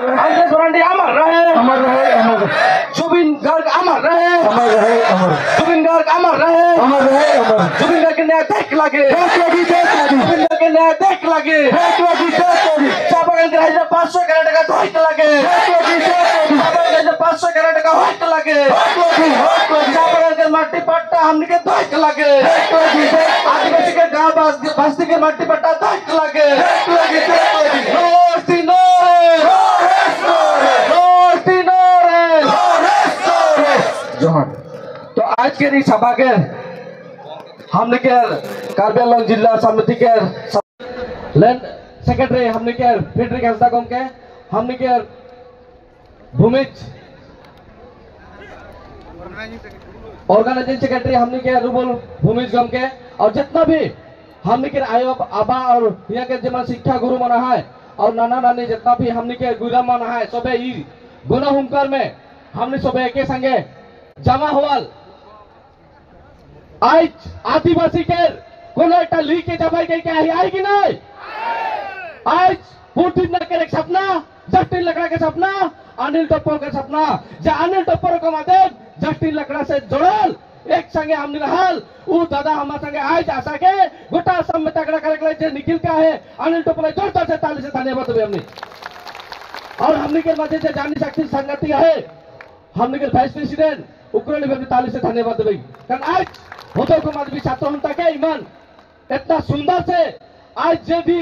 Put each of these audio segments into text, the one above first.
आंध्र सोरांडी अमर रहे, अमर रहे, अमर। जुबिन गर्ग अमर रहे, अमर रहे, अमर। जुबिन गर्ग अमर रहे, अमर रहे, अमर। जुबिन गर्ग के न्याय देख लगे, देख लगी, देख लगी। जुबिन गर्ग के न्याय देख लगे, देख लगी, देख लगी। चापाकल के राजा 500 करोड़ का धोइक लगे, देख लगी, देख लगी। चापाकल के राजा 500 करोड़ का होइक लगे, देख लगी, देख लगी। चापाकल के माटी पट्टा हमने के धोइक लगे, देख लगी, देख लगी। आदिवासी के गांव बस्ती के माटी पट्टा धोइक लगे, देख लगी, देख लगी। रोस्ती नोरे, रोस्ती नोरे। जोहार। तो आज के इस सभा के हमने के कार्बेलोंग जिला समिति के लैंड सेक्रेटरी हमने के फेडरिक हंसदा गम के हमने के भूमिज ऑर्गेनाइजिंग सेक्रेटरी हमने के रुबुल भूमिज गम के और जितना भी हमने के आयो आबा और यहाँ के जमा शिक्षा गुरु मना है और नाना नानी जितना भी हमने के गुरु मना है सबे ई गुना हुमकर में हमने सबे एके संगे जमा हुआल आज आदिवासी के कोनो एक ली के दबाई के क्या आई कि नहीं आज पुतिन के एक सपना जस्टिन लकड़ा के सपना अनिल टप्पो के सपना जे अनिल टप्पो को माते जस्टिन लकड़ा से जोड़ल एक संगे हमने रहल उ दादा हमार संगे आज आशा के गोटा असम में तगड़ा करे जे निखिल का है अनिल टप्पो जोरदार से ताली से धन्यवाद देबे हमने और हमने के मध्य से जानी शक्ति संगति है हमने के वाइस प्रेसिडेंट उक्रेन में ताली से धन्यवाद देबे कारण आज होतो को माधवी छात्र हम तक ईमान इतना सुंदर से आज जे भी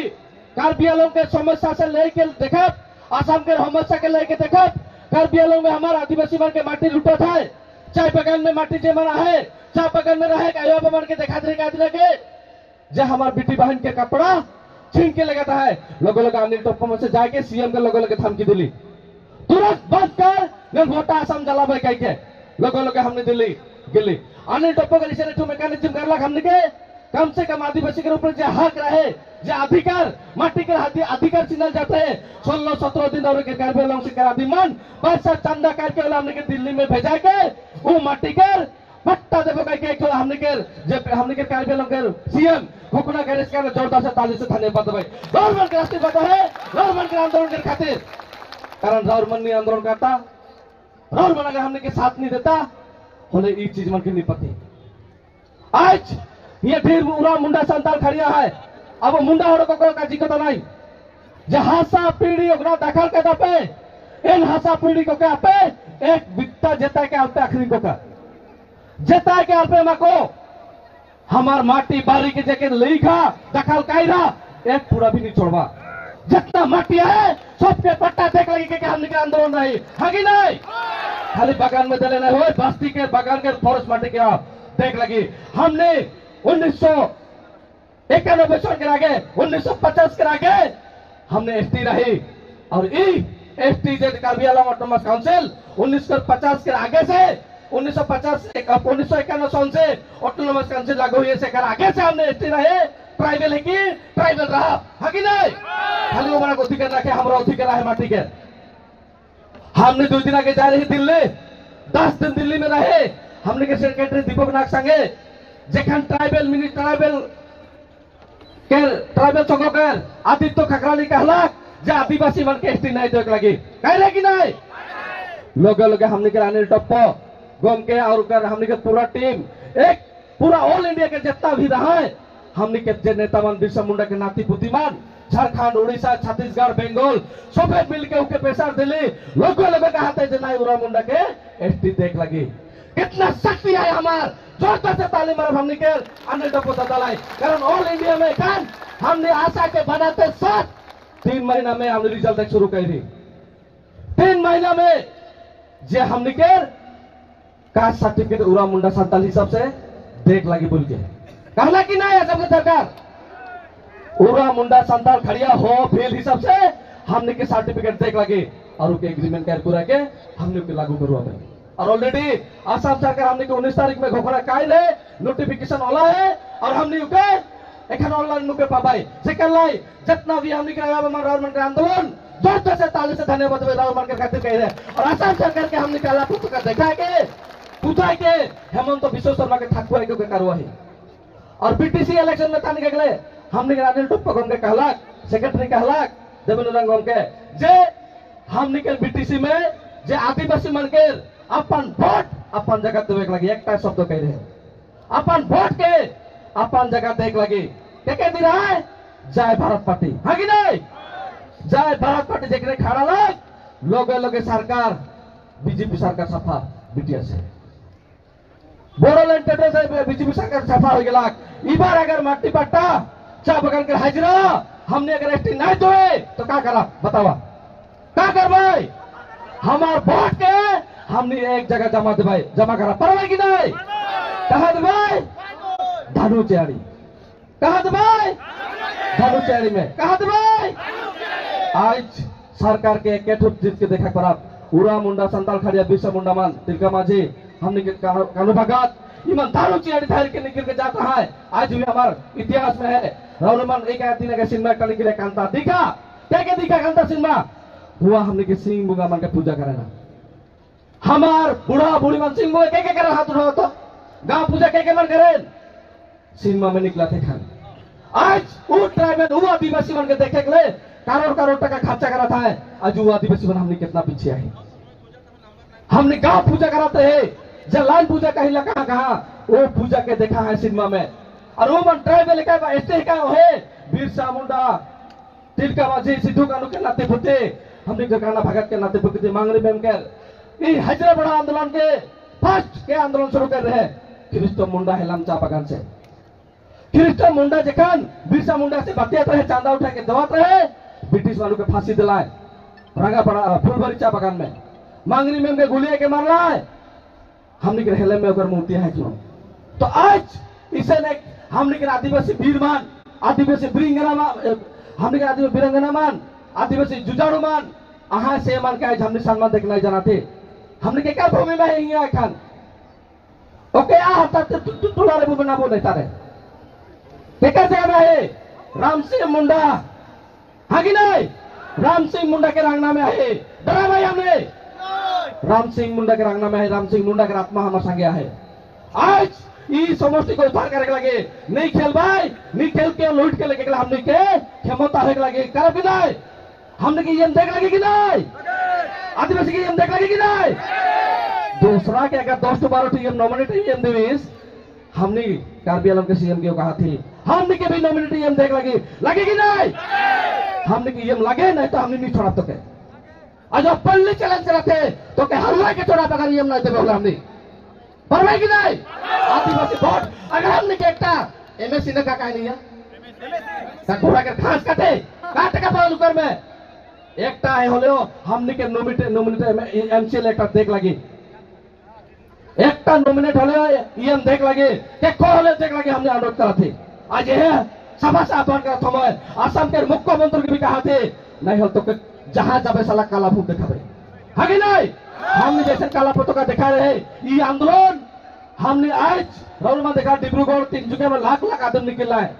कार्बी आंगलॉन्ग के समस्या से लेके देखा आसाम के समस्या के लेके देखा कार्बी आंगलॉन्ग में हमारा आदिवासी मन के माटी लूटा था चाय बगान में माटी जे मना है चाय बगान में रहे अयोबा मन के देखा लगे जे हमारे बेटी बहन के कपड़ा छीन के लगाता है लोगों लोग अनिल टप्पो में से जाके सीएम के लोगों लोग धमकी दिली तुरंत बंद कर मैं मोटा आसाम जला भाई कह के लोगों लोग हमने दिल्ली गिल्ली अनिल टप्पो के लिए टू मैकेनिज्म करलक हमने के कम से कम आदिवासी के ऊपर जो हक रहे जो अधिकार माटी के अधिकार चिन्हल जाते हैं 16-17 दिन और के कार्बी आंगलॉन्ग से करा दी मन बस चंदा करके हमने के दिल्ली में भेजा के वो माटी कर पट्टा देबो के हमने के कार्बी आंगलॉन्ग के सीएम खोखना के इसका जोरदार से ताली से धन्यवाद देबे गवर्नमेंट के राष्ट्रीय पद है गवर्नमेंट के आंदोलन के खातिर कारण गवर्नमेंट ने आंदोलन करता गवर्नमेंट अगर हमने के साथ नहीं देता होले ये चीज मन के नहीं पति आज ये फिर पूरा मुंडा संताल खड़िया है अब मुंडा होड़ो को का जिकत नहीं जे हासा पीढ़ी ओकरा दखल के दपे इन हासा पीढ़ी को क्या पे एक बित्ता जेता के आलते आखिरी को का जेता के आलते मको हमार माटी बारी के जेके लेखा दखल कायरा एक पूरा भी नहीं छोड़वा जितना माटी है सबके पट्टा देख लगी के हमने के आंदोलन रही हगी नहीं खाली बगान में दले नहीं हुए बस्ती के बगान के फॉरेस्ट माटी के देख लगी हमने 1991 साल के आगे 1950 के आगे हमने एसटी रही और ST Karbi Anglong autonomous council 1950 के आगे से 1951 साल से ऑटोनोमस काउंसिल लागू हुई से आगे से हमने एसटी रहे ट्राइबल है कि ट्राइबल रहा है कि नहीं खाली हमारा अधिकार रखे हमारा अधिकार है माटी के हमने 2 दिन आगे जा रही दिल्ली 10 दिन दिल्ली में रहे हमने के सेक्रेटरी दीपक नाग संगे जेखन ट्राइबल मिनी ट्राइबल संघकर आदित्य खकराली कहलक जे आदिवासी मन के एसटी नहीं देख लगी कह कि नहीं लोग हमने के अनिल टप्पो गम के और हमने के पूरा टीम एक पूरा ऑल इंडिया के जितना भी रहा है हमने के नेता मन बिरसा मुंडा के नाती पुतीमान झारखंड उड़ीसा छत्तीसगढ़ बंगाल सब मिलके उनके प्रेशर दिल्ली लोगों कहते हैं उरा मुंडा के एसटी देख लगी कितना शक्ति है हमार जोरदार से ताली मारब हमने के अनिल टप्पो दलाई कारण ऑल इंडिया में कान हमने आशा के बनाते साथ 3 महीना में हमने रिजल्ट शुरू कर दी 3 महीना में जे हमने के कास्ट सर्टिफिकेट उरा मुंडा संताल हिसाब से देख लगी बोल के कहला कि नहीं असम की सरकार उरा मुंडा संताल खड़िया हो फेल हिसाब से हमने के सर्टिफिकेट देख लगे और उनके एग्रीमेंट कर पूरा के हमने उनके लागू करवा और ऑलरेडी असम सरकार हमने के 19 तारीख में घोखरा कायल है नोटिफिकेशन वाला है और हमने उके एखन ऑनलाइन नुके पाबाई सेकंड लाई जितना भी हमने के गवर्नमेंट के आंदोलन जोर से ताली से धन्यवाद देवे गवर्नमेंट के खातिर कह रहे और असम सरकार के हमने काला पुस्तक देखा के पुताई के हेमंत विश्व शर्मा के ठाकुर के कार्रवाई और बीटीसी इलेक्शन में तानी गले हमने के अनिल टप्पो के कहलक सेक्रेटरी कहलक देवेंद्र रंगम के जे हमने के बीटीसी में जे आदिवासी मन के अपन वोट अपन जगह देवे लगी एक शब्द कह रहे अपन वोट के अपन जगह देख लगी क्या दी रहा है जय भारत पार्टी हाँ कि नहीं जय भारत पार्टी देखने खड़ा लग लोगे लोगे सरकार बीजेपी सरकार सफा बीटीएस से बोडोलैंड टेटो से बीजेपी सरकार सफा हो गया इबार अगर मट्टी पट्टा चा बगन के हाजिरा हमने अगर एसटी नहीं दोए तो क्या करा बतावा क्या कर भाई हमार वोट के हमने एक जगह जमा करा पर कि नहीं कहा भाई धानु चेहरी कहा भाई धानु चेहरी में कहा भाई आज सरकार के एक जीत के देखा पर उरा मुंडा संताल खड़िया बिरसा मुंडा मान तिलका माझी हमने कानू भगत ईमान धानु चेहरी ठहर के निकल के जाता है आज भी हमारे इतिहास में है रौनमान एक दिन का सिनेमा करने के लिए कांता दिखा क्या दिखा कांता सिनेमा हुआ हमने के सिंह बुगा मन के पूजा करेना हमार बूढ़ा बूढ़ी मन सिंह बुगा क्या करे हाथ उठाओ तो गांव पूजा क्या मन करे सिनेमा में निकला थे खान आज वो ट्राइबल वो आदिवासी मन के देखे के लिए करोड़ टका खर्चा करा था आज वो आदिवासी मन हमने कितना पीछे आए हमने गांव पूजा कराते है जब लाइन पूजा कहीं कहाँ वो पूजा के देखा है सिनेमा में और वो मन ट्राइबल का ऐसे का है बिरसा मुंडा तिलका माझी सिद्धू कानू के नाते पुते हमने गकाना भगत के नाते पुते मांगरी मैम के हजरा बड़ा आंदोलन के फर्स्ट के आंदोलन शुरू कर रहे हैं ख्रिस्टो मुंडा है लमचा बगान से ख्रिस्टो मुंडा जखान बिरसा मुंडा से बतियात रहे चांदा उठा के दवात रहे ब्रिटिश वालों के फांसी दिलाए रंगा पड़ा फुलबारी चा बगान में मांगरी मैम के गोलियां के मार लाए हमने के हेले में अगर मूर्तियां है क्यों तो आज इसे ने हमने के आदिवासी वीरमान आदिवासी वीरांगना हमने के आदिवासी वीरांगना मान आदिवासी जुझारू मान आहा से मान के आज हमने सम्मान देखना जाना थे हमने के क्या भूमि में है यहाँ खान ओके आ हटा तुलारे वो बना बोले तारे क्या जगह में है राम सिंह मुंडा हाँ कि नहीं राम सिंह मुंडा के रंगना में है डरा भाई हमने राम सिंह मुंडा के रंगना में है राम सिंह मुंडा के आत्मा हमारे संग है आज ई समष्टि को उद्धार करे लगे नहीं खेल भाई नहीं खेल के लूट के लेके हमने के क्षमता है लगे कर भी नहीं हमने की यम देख लगे कि नहीं आदिवासी की यम देख लगे कि नहीं दूसरा के अगर 10-12 टीएम नॉमिनेट यम देवीस हमने कार्बी आलम के सीएम की कहा थी हमने के भी नॉमिनेट यम देख लगे कि नहीं हमने की यम लगे नहीं तो हमने नहीं छोड़ा तो के आज पल्ली चैलेंज रखे तो के हलवा के छोड़ा बगैर यम नहीं देवे हमने पर कि नहीं आदिवासी वोट अगर हमने के एकटा एमएससी ने का नहीं है घोड़ा के घास काटे काट का पालन कर में एकटा है होले हमने के नॉमिनेट एमसीएल एकटा देख लगी एकटा नॉमिनेट होले ईएम देख लगे के को होले देख लगे हमने अनुरोध करा थे आज ये सभा से आह्वान करा थमय असम के मुख्यमंत्री के भी कहा थे नहीं हो तो जहां जाबे साला काला भूत दिखाबे है कि नहीं हमने जैसे काला पताका दिखा रहे ये आंदोलन हमने आज रौरमा देखा डिब्रूगढ़ तिनसुकिया में लाख आदमी निकला है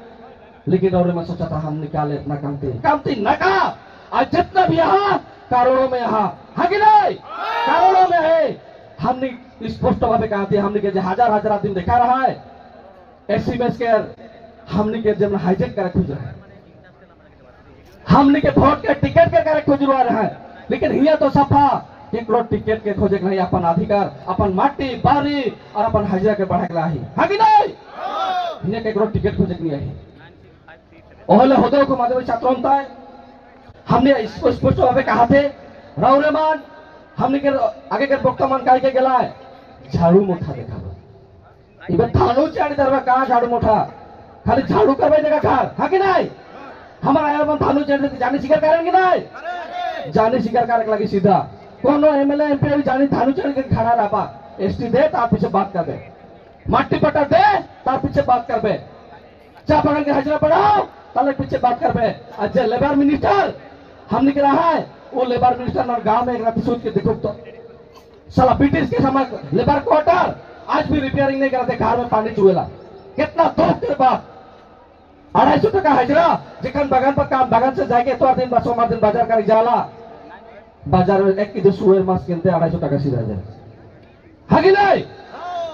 लेकिन रौरमा सोचा था हम निकाले इतना कामती न का आज जितना भी यहाँ करोड़ों में यहाँ है कि नहीं करोड़ों में है हमने स्पष्ट भावे कहा थी हमने के हजार आदमी दिखा रहा है एसएमएस के हमने के जब हाईजेक करे खोज रहा है हमने के वोट के टिकट के करे खोज रहा है लेकिन हिया तो सफा केकरो टिकट के खोजे नहीं अपन अधिकार अपन माटी बारी और अपन हाजिरा के बढ़े ला है कि नहीं हिया केकरो टिकट खोजे नहीं है ओहले होदो को माधव छात्रों है हमने इसको स्पष्ट भावे कहा थे रौरेमान हमने के आगे के वक्तामान काय के गेला है झाड़ू मोठा देखा इबे थानो चाड़ी दरबा कहां झाड़ू मोठा खाली झाड़ू करबे जगह खार है कि नहीं हमारा आया थानो चाड़ी जाने स्वीकार करेंगे नहीं जाने स्वीकार करे लगी सीधा कोनो एमएलए एमपी जानी थानु चढ़ के खड़ा रहा एसटी दे तार पीछे बात कर दे मट्टी पट्टा दे तार पीछे बात कर बे चा पकड़ के हाजिरा बढ़ाओ ताले पीछे बात कर बे अच्छा लेबर मिनिस्टर हम निकल रहा है वो लेबर मिनिस्टर और गांव में एक रात सोच के देखो तो साला ब्रिटिश के समय लेबर क्वार्टर आज भी रिपेयरिंग नहीं करते घर में पानी चुएला कितना दुख के बाद 250 टका हाजिरा जिकन बगान पर काम बगान से जाके तो दिन सोमवार दिन बाजार कर जाला बाजार में 1 किलो सुअर मांस किनते 250 टका सीधा जाए है कि नहीं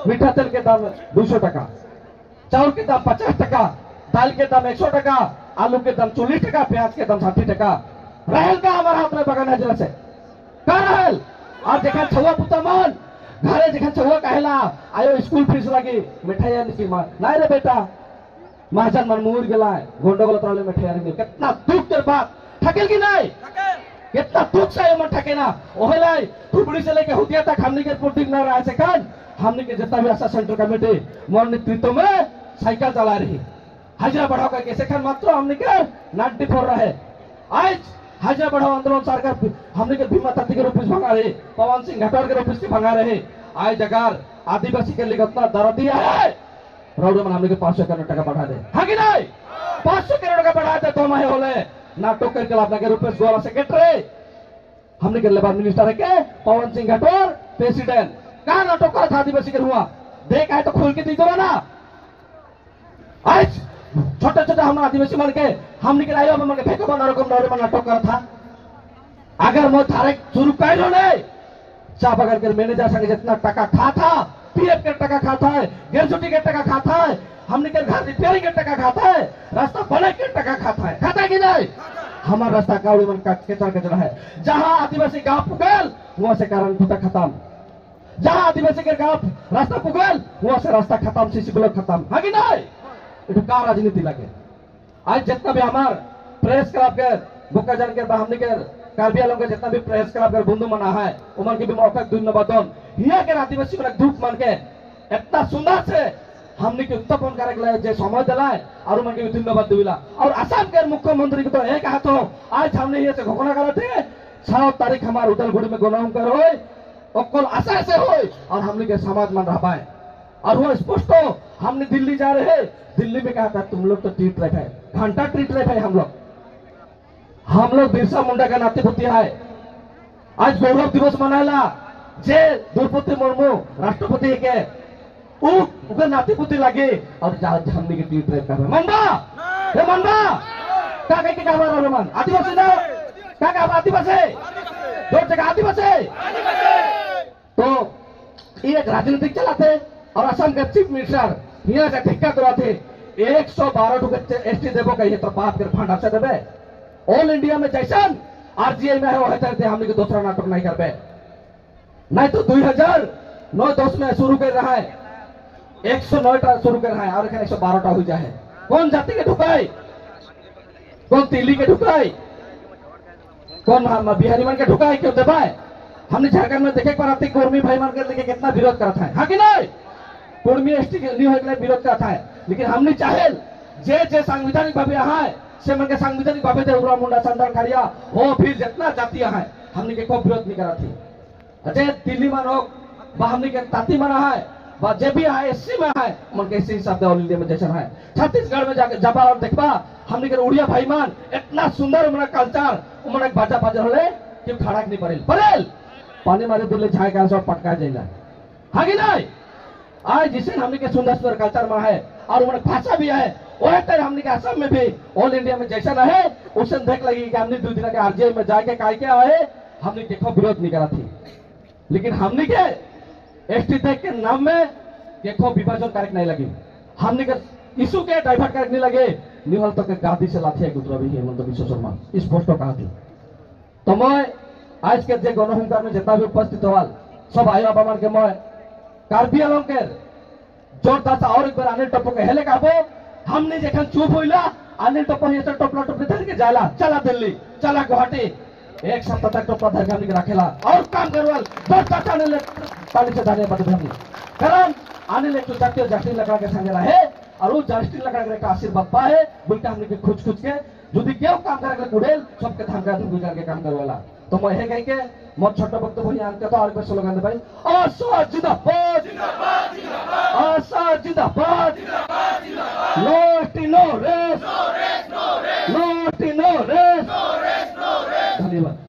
मीठा तेल के दाम 200 टका चावल के दाम 50 टका दाल के दाम 100 टका आलू के दाम 40 टका प्याज के दाम 60 टका रहल का हमारा हाथ में बगान हाजिरा से और जेखा छुआ पुता मन घरे जेखा छुआ कहेला आयो स्कूल फीस लगी मिठाई आनी की मां नहीं रे बेटा महाजन मन मूर गेला गोंडगोल तले मिठाई आनी कितना दुख के बात ठकेल की नहीं कितना दुख से मन ठके ना ओहेलाई धुबड़ी से लेके हुतिया तक हमने के पुटिंग ना रहा से कान हमने के जितना भी आशा सेंटर कमेटी मोर नेतृत्व में साइकिल चला रही हाजिरा बढ़ाओ का कैसे खान मात्र हमने के 94 रहे आज हाजिरा बढ़ाओ आंदोलन सरकार हमने के भीमा ताती के रूप में भंगा रहे पवन सिंह घाटोर के रूप में भंगा रहे आज जगार आदिवासी के लिए कितना दर्द दिया है रोड में हमने के 500 करोड़ टका बढ़ा दे हाँ कि नहीं 500 करोड़ का बढ़ा दे तो मैं होले नाटक करके लाभ के रूप में गोवा सेक्रेटरी हमने के लेबर मिनिस्टर है के पवन सिंह घाटोर प्रेसिडेंट कहा नाटक करा था आदिवासी के हुआ देख आए तो खोल के दी दो ना आज छोटे छोटे हम आदिवासी मन के हमने के आयो मन के फेंको बना रकम नौरे में नाटक कर था अगर मैं थारे शुरू कर लो नहीं चाह बगैर के मैनेजर संग जितना टका खा था पीएफ के टका खाता है ग्रेजुटी के टका खाता है हमने के घर रिपेयरिंग के टका खाता है रास्ता बने के टका खाता है कि नहीं हमारा रास्ता कावड़ी मन का कचरा है जहां आदिवासी गांव पुगल वहां से कारण टूटा खत्म जहां आदिवासी के गांव रास्ता पुगल वहां से रास्ता खत्म सीसी ब्लॉक खत्म है कि नहीं इधर का राजनीति लगे आज जितना भी हमार प्रेस क्लब के बुक्का जान के हमने के कार्बी आलम के जितना भी प्रेस क्लब के बंधु मना है उमर के भी मौका धन्यवाद हिया के आदिवासी मन दुख मान के इतना सुंदर से हमने के उत्थापन करे जे समय दिलाए और उमर के भी धन्यवाद दिला और असम के मुख्यमंत्री को तो एक हाथ हो आज हमने ये से घोषणा करते 6 तारीख हमारे उदलगुड़ी में गोनाऊं कर होए और आशा से होए और हमने के समाज मन रह पाए और वो स्पष्ट हो हमने दिल्ली जा रहे हैं दिल्ली में कहा था तुम लोग तो ट्रीट रहे हैं घंटा ट्रीट रहे हैं हम लोग बिरसा मुंडा का नाती पुती है आज गौरव दिवस मनाला जे द्रौपदी मुर्मू राष्ट्रपति के उनके नाती पुती लगे और हमने के ट्रीट रहे कर मनबा हे मनबा का के का बारे मन आदिवासी ना का आदिवासी दो जगह आदिवासी तो ये एक राजनीतिक चलाते और असम के चीफ मिनिस्टर यहाँ से ठेका करवाते 112 एसटी देवो कहिए तो बाप के फंड से देवे ऑल इंडिया में जैसन आरजीआई में है वो है हमने के दूसरा नाटक नहीं करबे नहीं तो 2009-10 में शुरू कर रहा है 109 शुरू कर रहा है और 112 हो जाए कौन जाति के ढुकाई कौन दिल्ली के ढुकाई कौन बिहारी मन के ढुकाई क्यों दबाए हमने झारखंड में देखे पर आती कुर्मी भाई मान के लेके कितना विरोध करता है हाँ कि नहीं कुर्मी एसटी के लिए विरोध करता है लेकिन हमने चाहे जे संवैधानिक भावे यहाँ है से मन के संवैधानिक भावे थे उग्रा मुंडा संदर खड़िया हो फिर जितना जातियां हैं हमने के कोई विरोध नहीं करा थी अजय दिल्ली में हो हमने के ताती मना है जे भी है एससी में है मन के इसी हिसाब से ऑल इंडिया में जैसा है छत्तीसगढ़ में जाके जबा और देखबा हमने के उड़िया भाई मान इतना सुंदर उमरा कल्चर उमरा बाजा बाजा होले कि खड़ा नहीं पड़ेल पानी मारे दिले झाय का सब पटका जाएगा हाँ कि नहीं आज जिसे हमने के सुंदर सुंदर कल्चर में है और उन्हें भाषा भी है वही तरह हमने के असम में भी ऑल इंडिया में जैसा रहे उससे देख लगी कि हमने 2 दिन के आरजीआई में जाके काय के आए हमने देखो विरोध नहीं करा थी लेकिन हमने के एसटी देख के नाम में देखो विभाजन कार्य नहीं लगी हमने के इशू के डाइवर्ट कार्य नहीं लगे निवल तक गादी से लाठी गुजरा भी हेमंत विश्व शर्मा स्पष्ट कहा थी तो मैं आज के जे गणहुंकार में जितना भी उपस्थित होल सब आयो बाबा के मैं कार्बी आलम के जोरदार और एक बार अनिल टप्पू के हेले काबो हमने जखन चुप होइला अनिल टप्पू ये टोपला टोपली धर के जाला चला दिल्ली चला गुवाहाटी एक सप्ताह तक टोपला धर के हमने रखेला और काम करवाल दो चाचा ने पानी से धाने बदले हमने कारण अनिल एक जातीय जाति लगा के संगे रहे और वो जाति लगा के आशीर्वाद पाए बोलते हमने के खुद के यदि क्यों काम करे कुड़ेल सबके धमका धमकी करके काम करवाला तो मैं हे कह के मत छोटा वक्त भई आनते तो और कोई स्लोगन दे भाई आशा जिंदाबाद जिंदाबाद जिंदाबाद आशा जिंदाबाद जिंदाबाद जिंदाबाद नो रे